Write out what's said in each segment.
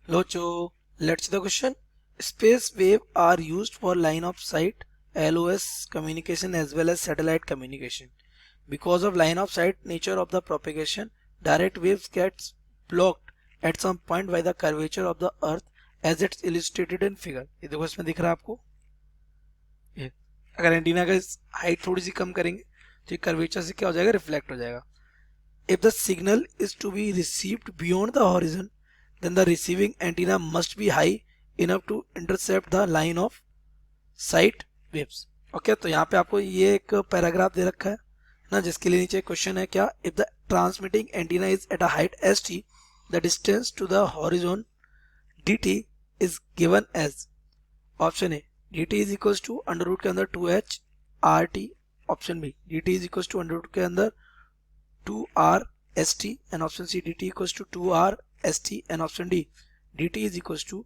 Locho, let's see the question. Space wave are used for line of sight LOS communication as well as satellite communication. Because of line of sight nature of the propagation, direct waves gets blocked at some point by the curvature of the earth as it's illustrated in figure. ये देखो इसमें दिख रहा है आपको ये। अगर antenna का हाइट थोड़ी सी कम करेंगे तो ये कर्वेचर से क्या हो जाएगा, रिफ्लेक्ट हो जाएगा. If the signal is to be received beyond the horizon, then the receiving antenna must be high enough to intercept the line of sight waves. Okay तो यहाँ पे आपको ये एक पैराग्राफ दे रखा है ना, जिसके लिए नीचे क्वेश्चन है क्या, if the transmitting antenna is at a height S T, the distance to the horizon D T is given as. Option A D T is equal to under root के अंदर 2h R T. Option B D T is equal to under root के अंदर 2r st, and option C dt equals to 2r st, and option D dt is equals to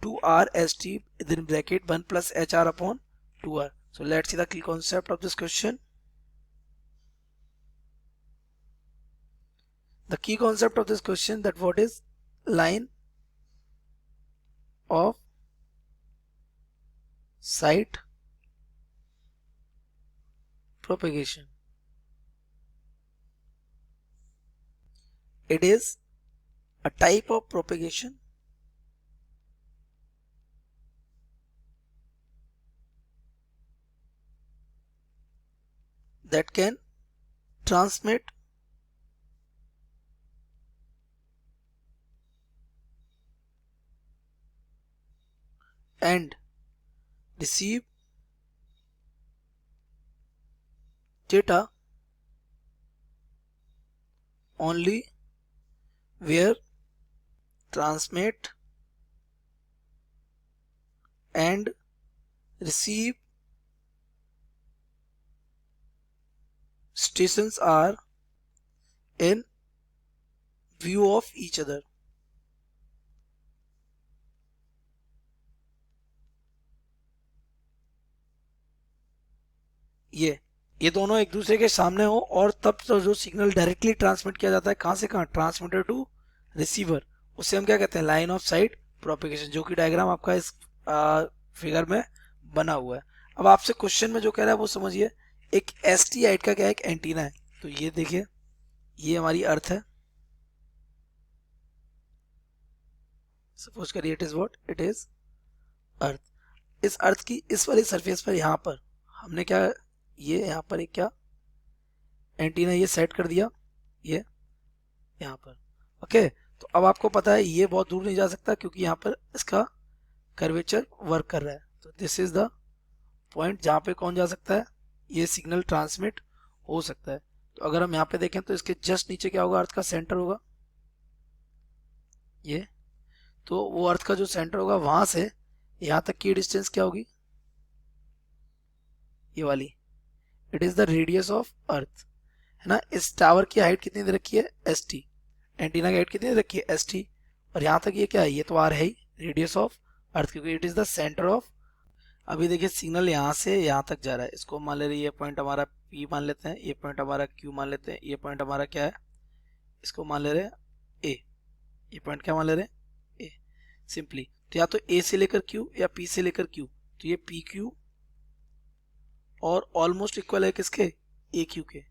2r st within bracket 1 plus hr upon 2r. So let's see the key concept of this question. The key concept of this question, that what is line of sight propagation. It is a type of propagation that can transmit and receive data only where transmit and receive stations are in view of each other. ये दोनों एक दूसरे के सामने हो और तब तो जो सिग्नल डायरेक्टली ट्रांसमिट किया जाता है कहाँ से कहाँ, ट्रांसमीटर टू रिसीवर, उससे हम क्या कहते हैं, लाइन ऑफ साइट प्रोपेगेशन, जो कि डायग्राम आपका इस फिगर में बना हुआ है. अब आपसे क्वेश्चन में जो कह रहा है वो समझिए. एक एस टी हाइट का क्या एक एंटीना है, तो ये देखिए ये हमारी अर्थ है. सपोज करिए it is what, it is earth. इस अर्थ की इस वाली सरफेस पर यहाँ पर हमने क्या, ये यहाँ पर एक क्या एंटीना ये सेट कर दिया, ये यहाँ पर. ओके तो अब आपको पता है ये बहुत दूर नहीं जा सकता क्योंकि यहाँ पर इसका कर्वेचर वर्क कर रहा है. तो दिस इज द पॉइंट जहाँ पे कौन जा सकता है, ये सिग्नल ट्रांसमिट हो सकता है. तो अगर हम यहाँ पे देखें तो इसके जस्ट नीचे क्या होगा, अर्थ का सेंटर होगा ये. तो वो अर्थ का जो सेंटर होगा वहां से यहाँ तक की डिस्टेंस क्या होगी, ये वाली, it is the radius of earth, है ना. इस टावर की हाइट कितनी दे रखी है, एस टी. एंटीना की हाइट कितनी दे रखी है, एस टी. और यहाँ तक ये क्या है, ये तो आर है ही, रेडियस ऑफ अर्थ, क्योंकि it is the centre of. अभी देखिए सिग्नल यहाँ से यहाँ तक जा रहा है, इसको मान ले रहे, ये पॉइंट हमारा P मान लेते हैं, ये पॉइंट हमारा Q मान लेते हैं, ये पॉइंट हमारा क्या है, इसको मान ले रहे हैं A. ये पॉइंट क्या मान ले रहे हैं, A. सिंपली तो या तो A से लेकर Q या P से लेकर Q, तो ये PQ और ऑलमोस्ट इक्वल है किसके, AQ के.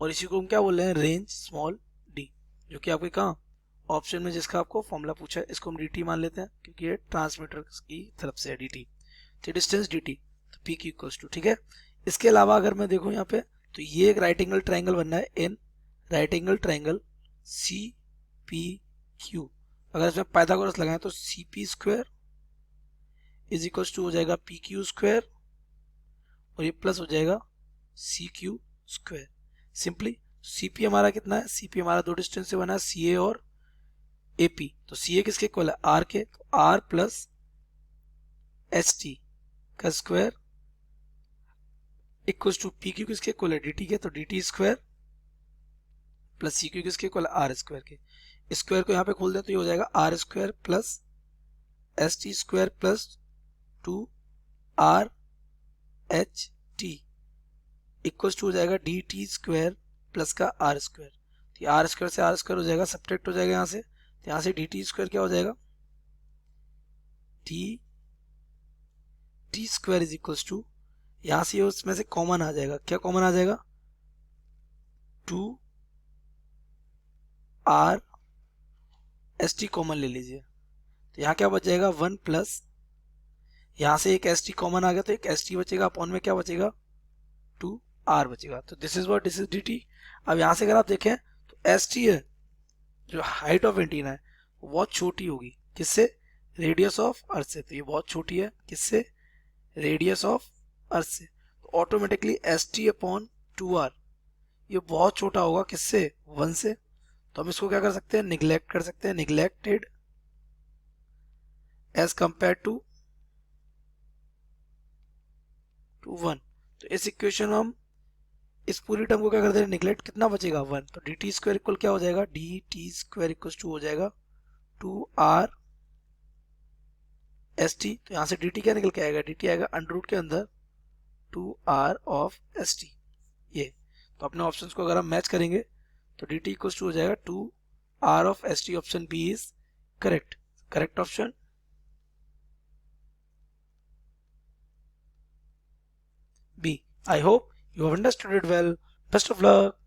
और इसी को हम क्या बोल रहे हैं, रेंज स्मॉल d, जो कि आपके कहाँ ऑप्शन में जिसका आपको फॉर्मूला पूछा है, इसको हम dt मान लेते हैं क्योंकि ये ट्रांसमीटर की तरफ से है dt. तो डिस्टेंस dt, तो पी क्यू इक्वल्स टू, ठीक है. इसके अलावा अगर मैं देखूं यहाँ पे तो ये एक राइट एंगल ट्राइंगल बनना है, in right angle triangle C P Q. अगर इसमें पाइथागोरस लगाएं तो C P square is equals to हो जाएगा पी क्यू स्क्वायर और ये प्लस हो जाएगा C Q square. Simply C P हमारा कितना है, सी पी हमारा दो डिस्टेंस से बना है, सी ए और ए पी. तो सी ए किसके इक्वल है, आर के. तो आर प्लस एस टी का square equal to P Q किसके इक्वल है, डी टी के. तो D T square plus C Q किसके इक्वल है, आर स्क्वायर के. स्क्वायर को यहाँ पे खोल दें तो ये हो जाएगा R square plus S T square plus 2 R H T equal to हो जाएगा डी टी स्क्वायर प्लस का आर स्क्वायर. तो आर स्क्वायर से आर स्क्वायर हो जाएगा, सब्ट्रैक्ट हो जाएगा यहाँ से. तो यहाँ से डी टी स्क्वायर क्या हो जाएगा, T square is equals to, यहाँ से उसमें से कॉमन आ जाएगा, क्या कॉमन आ जाएगा, 2r कॉमन ले लीजिए, तो यहाँ क्या बच जाएगा 1 प्लस, यहाँ से एक कॉमन आ गया तो एक बचेगा, अपॉन में क्या बचेगा 2r बचेगा। तो दिस इज dt। अब यहाँ से अगर आप देखें तो है जो हाइट ऑफ एंटीना है वो बहुत छोटी होगी, किससे, रेडियस ऑफ अर्थ से, तो ये बहुत छोटी है, किससे, रेडियस ऑफ अर्थ से, तो ऑटोमेटिकली अपॉन 2r ये बहुत छोटा होगा, किससे, 1 से। तो हम इसको क्या कर सकते हैं, निगलेक्ट कर सकते हैं, निगलेक्टेड एज कंपेयर टू 1। तो इस इक्वेशन में हम इस पूरी टर्म को क्या कर दे रहे हैं, निगलेक्ट, कितना बचेगा 1, तो डी टी स्क्वायर इक्वल क्या हो जाएगा, D T square equal to हो जाएगा 2r एस टी, तो यहाँ से डी टी क्या निकल के आएगा, डी टी आएगा अंडर रूट के अंदर 2r ऑफ एस टी। ये तो अपने ऑप्शंस को अगर हम मैच करेंगे तो डी टी इक्वल टू हो जाएगा 2r of S T, option B is correct, correct option B. I hope you have understood it well. Best of luck.